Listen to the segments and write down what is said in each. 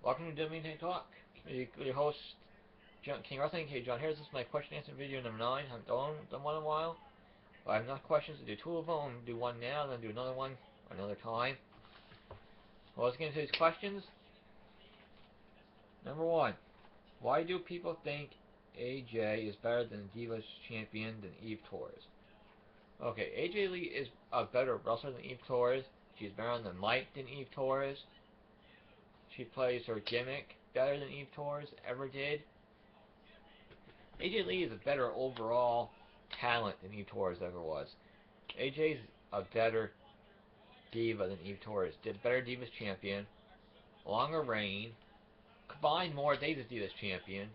Welcome to WWE And TNA Talk. Your host, King Wrestling. Hey, John, here's this is my question answer video number 9. I haven't done one in a while. I have enough questions to do 2 of them. I'm going to do one now, then do another one another time. Well, let's get into these questions. Number 1. Why do people think AJ is better than Divas champion than Eve Torres? Okay, AJ Lee is a better wrestler than Eve Torres. She's better on the mic than Eve Torres. She plays her gimmick better than Eve Torres ever did. AJ Lee is a better overall talent than Eve Torres ever was. AJ's a better diva than Eve Torres. Did better Divas champion, longer reign, combined more days as Divas champion.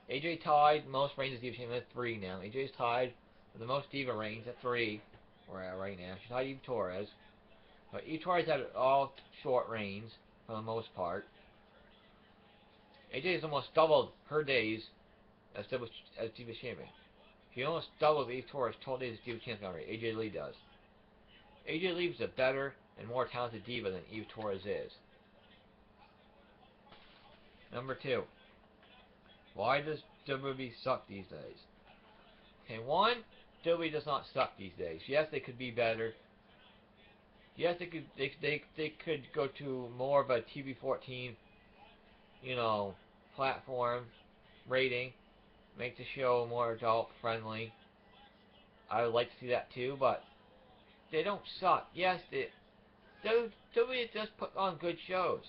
AJ tied most reigns as Divas champion at 3 now. AJ's tied for the most Diva reigns at 3 right now. She tied Eve Torres. But Eve Torres had all short reigns for the most part. AJ has almost doubled her days as Divas champion. She almost doubles Eve Torres' total days as Divas champion already. AJ Lee does. AJ Lee is a better and more talented diva than Eve Torres is. Number 2. Why does WWE suck these days? Okay, 1, WWE does not suck these days. Yes, they could be better. Yes, they could go to more of a TV-14, platform rating, make the show more adult friendly. I would like to see that too, but they don't suck. Yes, WWE does put on good shows,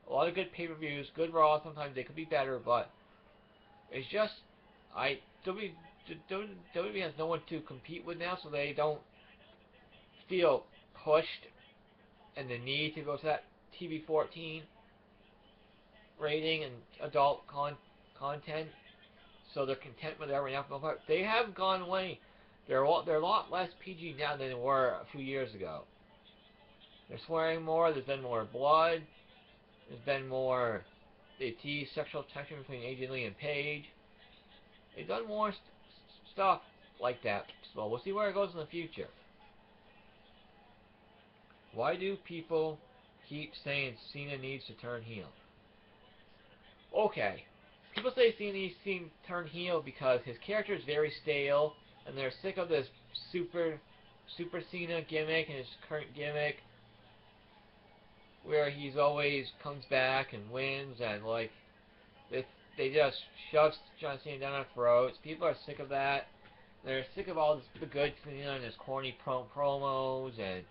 a lot of good pay-per-views, good Raw. Sometimes they could be better, but it's just WWE has no one to compete with now, so they don't feel pushed and the need to go to that TV-14 rating and adult content, so they're content with every now. They have gone away. They're a lot less PG now than they were a few years ago. They're swearing more. There's been more blood. There's been more. They tease sexual tension between AJ Lee and Paige. They've done more stuff like that. So we'll see where it goes in the future. Why do people keep saying Cena needs to turn heel? Okay, people say Cena needs to turn heel because his character is very stale, and they're sick of this Super Cena gimmick and his current gimmick, where he's always comes back and wins, and like they just shove John Cena down our throats. People are sick of that. They're sick of all the good Cena and his corny promos, and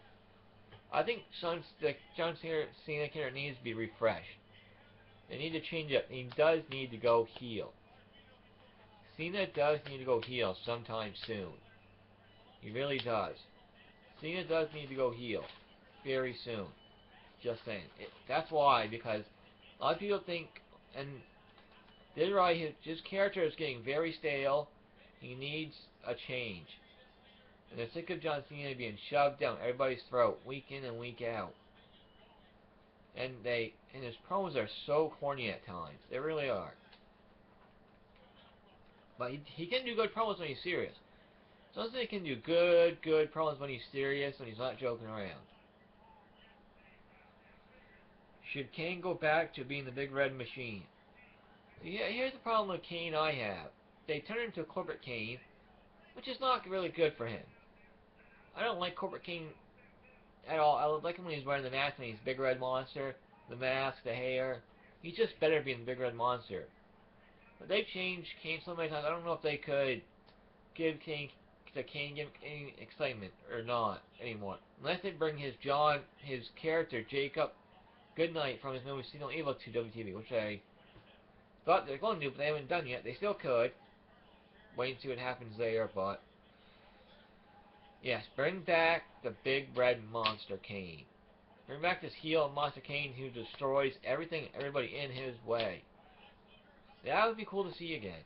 I think John Cena character needs to be refreshed. They need to change up. He does need to go heel. Cena does need to go heel sometime soon. He really does. Cena does need to go heel very soon. Just saying. That's why, because a lot of people think, and they're right, his character is getting very stale. He needs a change. And they're sick of John Cena being shoved down everybody's throat week in and week out. And his promos are so corny at times. They really are. But he can do good promos when he's serious. Sometimes he can do good promos when he's serious, when he's not joking around. Should Kane go back to being the Big Red Machine? Yeah, here's the problem with Kane I have. They turned him to Corporate Kane, which is not really good for him. I don't like Corporate Kane at all. I like him when he's wearing the mask and he's Big Red Monster. The mask, the hair. He's just better being the Big Red Monster. But they've changed Kane so many times, I don't know if they could give the Kane any excitement or not anymore. Unless they bring his character, Jacob Goodnight from his movie See No Evil to WTV, which I thought they were going to do, but they haven't done yet. They still could. Wait and see what happens there, but yes, bring back the Big Red Monster Kane. Bring back this heel Monster Kane who destroys everything and everybody in his way. That would be cool to see again.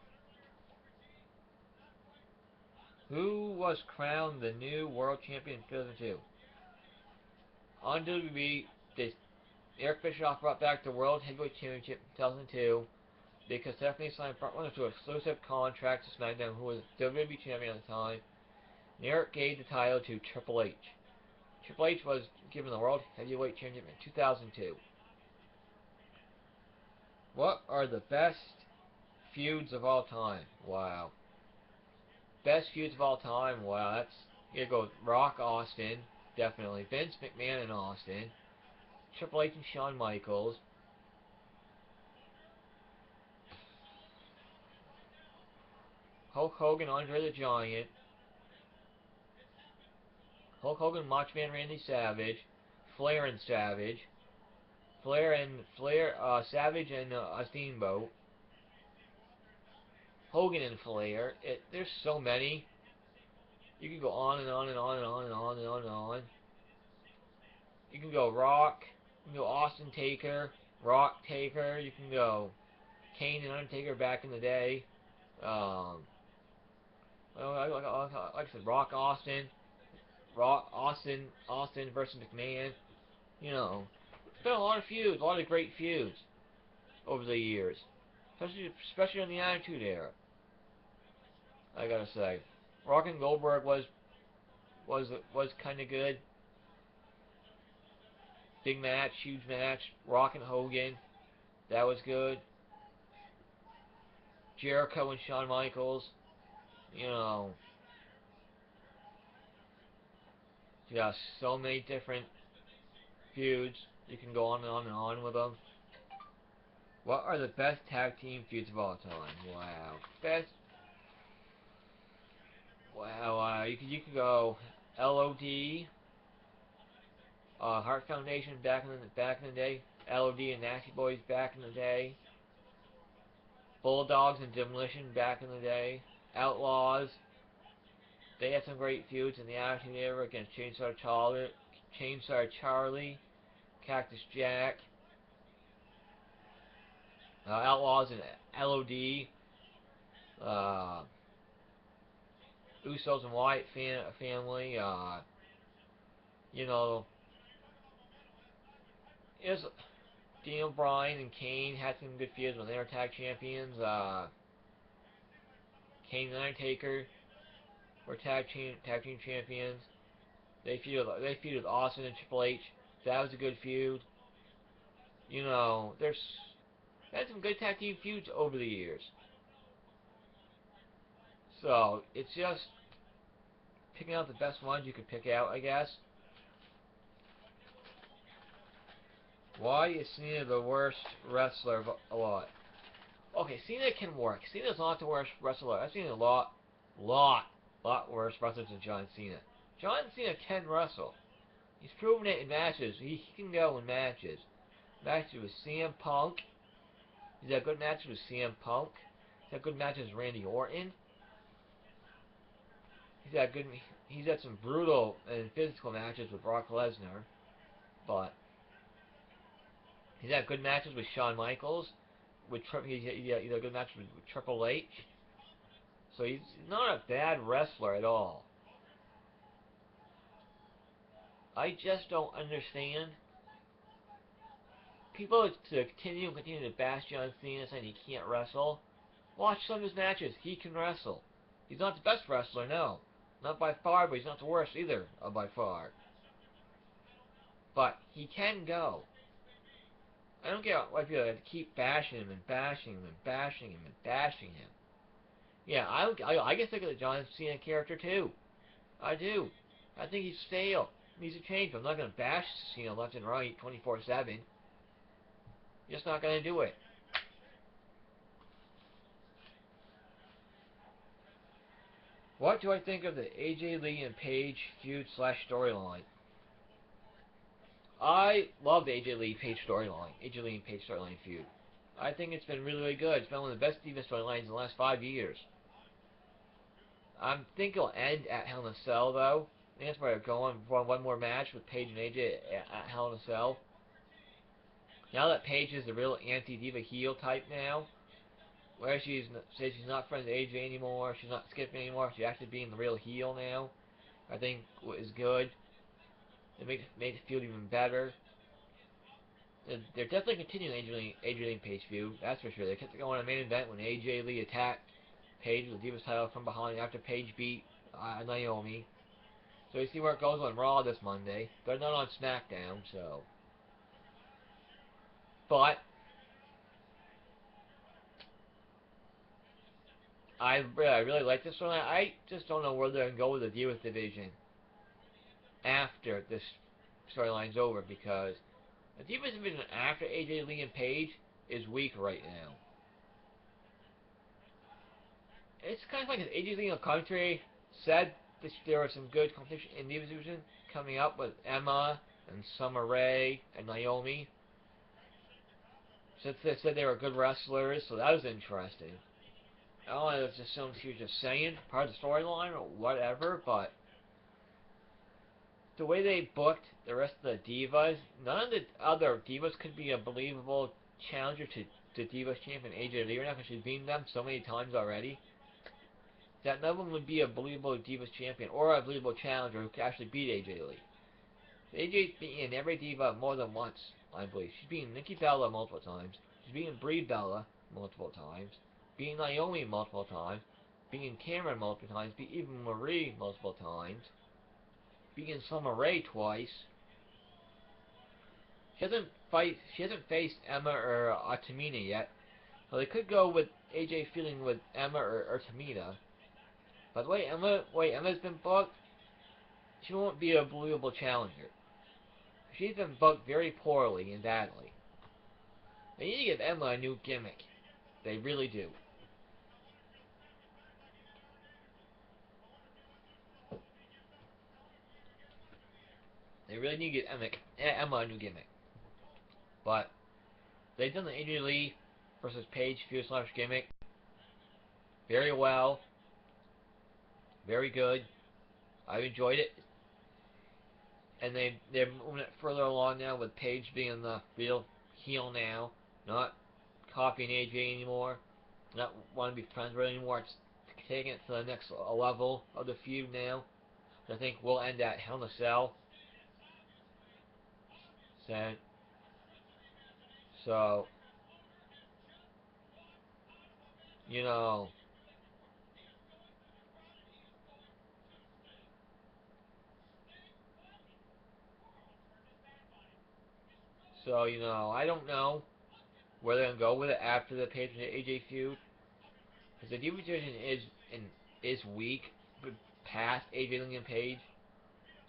Who was crowned the new World Champion in 2002? On WWE, Eric Bischoff brought back the World Heavyweight Championship in 2002 because Stephanie signed Brock Lesnar to an exclusive contract to SmackDown, who was WWE Champion at the time. And Eric gave the title to Triple H. Triple H was given the World Heavyweight Championship in 2002. What are the best feuds of all time? Wow. Best feuds of all time? Wow, that's... Here goes Rock Austin, definitely. Vince McMahon and Austin. Triple H and Shawn Michaels. Hulk Hogan, Andre the Giant. Hulk Hogan, Macho Man Randy Savage. Flair and Savage. Savage and Steamboat. Hogan and Flair. There's so many. You can go on and on and on and on and on and on and on. You can go Rock. You can go Austin Taker. Rock Taker. You can go Kane and Undertaker back in the day. Like I said, Rock Austin. Austin versus McMahon. You know, it's been a lot of feuds, a lot of great feuds over the years, especially in the Attitude Era. I gotta say, Rock and Goldberg was kind of good. Big match, huge match. Rock and Hogan, that was good. Jericho and Shawn Michaels, you know, you got so many different feuds. You can go on and on and on with them. What are the best tag team feuds of all time? Wow, best. Wow, you can go LOD, Heart Foundation back in the day. LOD and Nasty Boys back in the day. Bulldogs and Demolition back in the day. Outlaws. They had some great feuds in the Attitude Era against Chainsaw Charlie, Cactus Jack. Outlaws and LOD. Usos and Wyatt family. You know, is Daniel Bryan and Kane had some good feuds when they were tag champions. Kane and Undertaker were tag team champions. They feuded with Austin and Triple H. That was a good feud. You know, they had some good tag team feuds over the years. So it's just picking out the best ones you could pick out, I guess. Why is Cena the worst wrestler of a lot? Okay, Cena can work. Cena's not the worst wrestler. I've seen a lot worse wrestlers than John Cena. John Cena can wrestle. He's proven it in matches. He can go in matches. Matches with CM Punk. He's had good matches with CM Punk. He's had good matches with Randy Orton. He's had some brutal and physical matches with Brock Lesnar. But he's had good matches with Shawn Michaels. He's had good matches with Triple H. So he's not a bad wrestler at all. I just don't understand people to continue to bash John Cena saying he can't wrestle. Watch some of his matches. He can wrestle. He's not the best wrestler, no. Not by far, but he's not the worst either, by far. But he can go. I don't get why people have to keep bashing him and bashing him and bashing him and bashing him. Yeah, I get sick of the John Cena character too. I do. I think he's stale. He needs to change. I'm not going to bash Cena left and right 24/7. Just not going to do it. What do I think of the AJ Lee and Paige feud / storyline? I love the AJ Lee Paige storyline. AJ Lee and Paige storyline feud. I think it's been really, really good. It's been one of the best Diva storylines in the last 5 years. I think it'll end at Hell in a Cell, though. I think that's where they're going for one more match with Paige and AJ at Hell in a Cell. Now that Paige is the real anti-Diva heel type now, where she says she's not friends with AJ anymore, she's not skipping anymore, she's actually being the real heel now, I think is good. It made the feud even better. They're definitely continuing AJ Lee and Paige feud, that's for sure. They kept going on a main event when AJ Lee attacked Paige with the Divas title from behind after Paige beat Naomi. So you see where it goes on Raw this Monday. They're not on SmackDown, so. But I really like this storyline. I just don't know where they're gonna go with the Divas division after this storyline's over, because the Divas division after AJ Lee and Paige is weak right now. It's kind of like AJ Lee and Country said there was some good competition in Divas division coming up with Emma and Summer Rae and Naomi. Since they said they were good wrestlers, so that was interesting. I don't know, I just assumed she was just saying part of the storyline or whatever, but the way they booked the rest of the Divas, none of the other Divas could be a believable challenger to Divas champion AJ Lee right now, because she's beaten them so many times already, that none of them would be a believable Divas champion or a believable challenger who could actually beat AJ Lee. AJ's beaten every Diva more than once, I believe. She's beaten Nikki Bella multiple times. She's beaten Brie Bella multiple times. Beaten Naomi multiple times. Beaten Cameron multiple times. Beat even Marie multiple times. Beaten Summer Rae twice. She hasn't faced Emma or Tamina yet, so they could go with AJ feuding with Emma or Tamina. But the way Emma's been booked, she won't be a believable challenger. She's been booked very poorly and badly. They need to give Emma a new gimmick. They really do. They really need to give Emma a new gimmick. But they've done the AJ Lee versus Paige feud / gimmick very well. Very good. I've enjoyed it. And they're moving it further along now with Paige being the real heel now. Not copying AJ anymore. Not wanting to be friends with her anymore. It's taking it to the next level of the feud now. I think we'll end at Hell in a Cell. So, you know, I don't know where they're gonna go with it after the Paige and AJ feud, because the Divas division is weak past AJ Lee and Paige,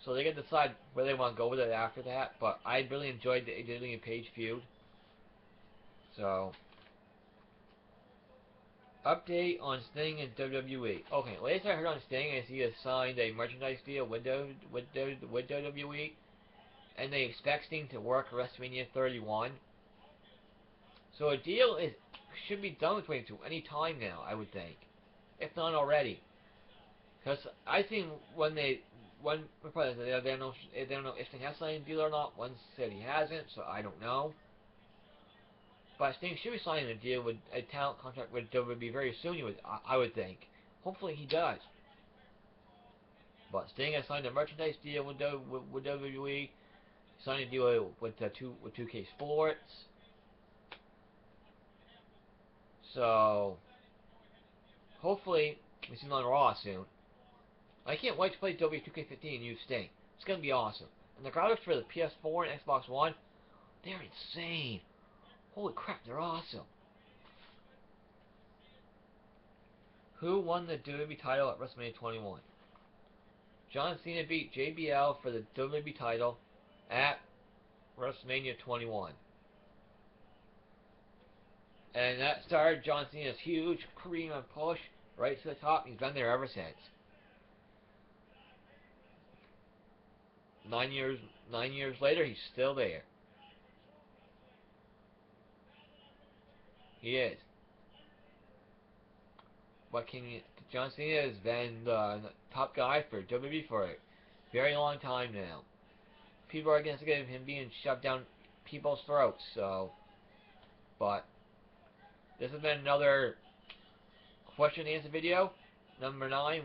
so they can decide where they want to go with it after that. But I really enjoyed the AJ Lee and Paige feud. So, update on Sting and WWE. Okay, latest I heard on Sting is he has signed a merchandise deal with WWE, and they expect Sting to work WrestleMania 31. So a deal should be done between the two any time now, I would think, if not already. Because I think they don't know if Sting has signed a deal or not. One said he hasn't, so I don't know. But Sting should be signing a deal with a talent contract with WWE very soon. I would think. Hopefully he does. But Sting has signed a merchandise deal with WWE. Signed a deal with 2K Sports. So hopefully we see him on Raw soon. I can't wait to play WWE 2K15 and use Sting. It's gonna be awesome. And the graphics for the PS4 and Xbox One, they're insane. Holy crap, they're awesome. Who won the WWE title at WrestleMania 21? John Cena beat JBL for the WWE title at WrestleMania 21. And that started John Cena's huge career and push right to the top. He's been there ever since. 9 years later, he's still there. He is. John Cena has been the top guy for WWE for a very long time now. People are against him being shoved down people's throats. But this has been another question and answer video, number 9,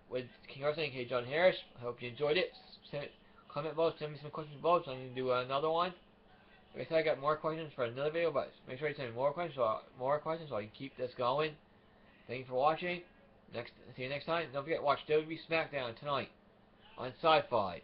with King Arthur and K. John Harris. I hope you enjoyed it. Comment below, send me some questions below, so I can do another one. Like I said, I got more questions for another video, but make sure you send me more questions so I can keep this going. Thank you for watching. See you next time. Don't forget to watch WWE SmackDown tonight on Sci-Fi.